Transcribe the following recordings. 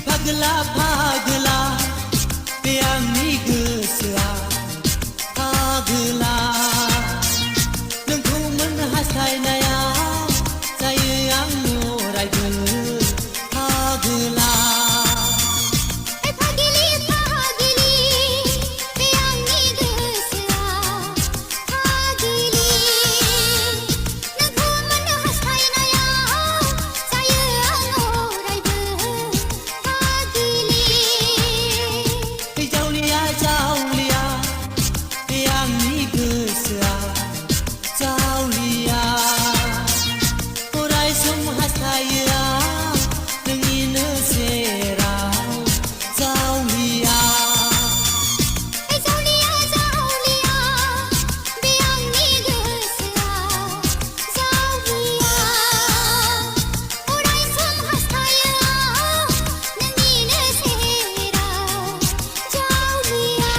भागला भागला बे आंनि गोसोआ भागला नोंखौ मोननो हास्थायनाया जायो आं अरायबो भागला भागिलि भागिलि बे आंनि गोसोआ भागिलि नोंखौ मोननो हास्थायनाया जायो आं अरायबो जावलिया जावलिया बे आंनि गोसोआ जावलिया अराय सम हास्थायो आं नोंनिनो सेराव जावलिया जावलिया जावलिया बे आंनि गोसोआ जावलिया अराय सम हास्थायो आं नोंनिनो सेराव जावलिया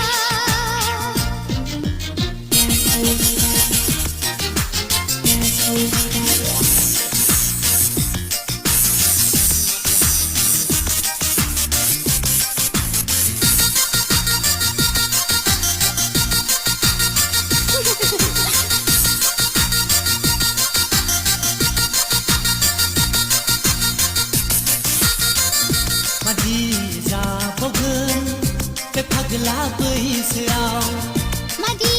मादि जाबावगोन बे फाग्ला बैसोआव मादि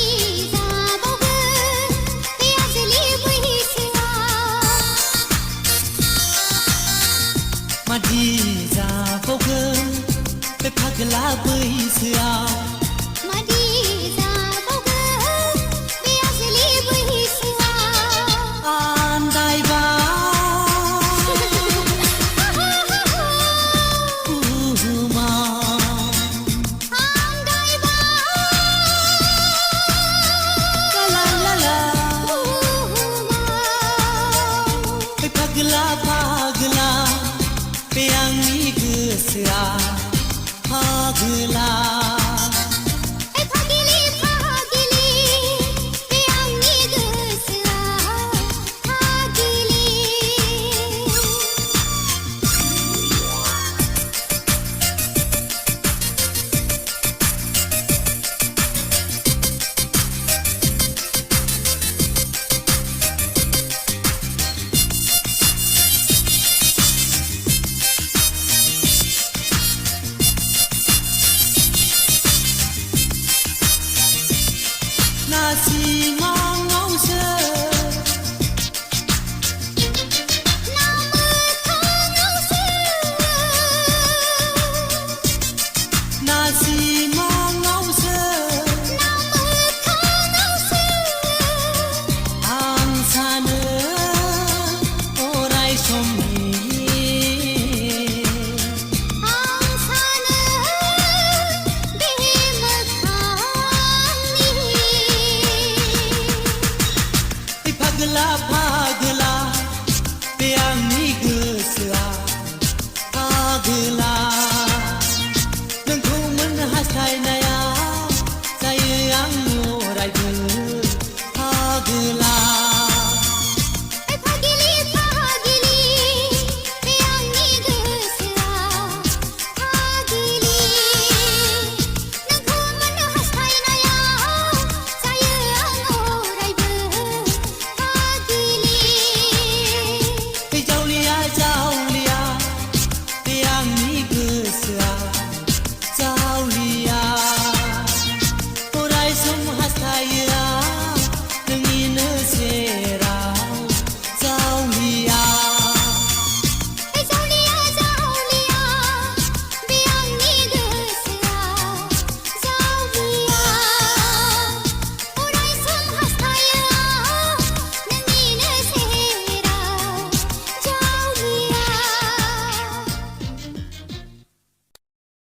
जाबावगोन बे आजोलि बैसोआव मादि जाबावगोन बे फाग्ला बैसोआव मादि जाबावगोन बे आजोलि बैसोआव आन्दायबा बुहुमाव आन्दायबा ला ला ला बुहुमाव बे फाग्ला फाग्ला बे आंनि गोसोआ फाग्ला भागिलि भागिलि बे आंनि गोसोआ भागिलि 나 सिमाङावसो ना मोखाङावसो 나 सिमाङावसो ना मोखाङावसो आं सानो अराय समनि आं सानो बे मोखांनि बे फाग्ला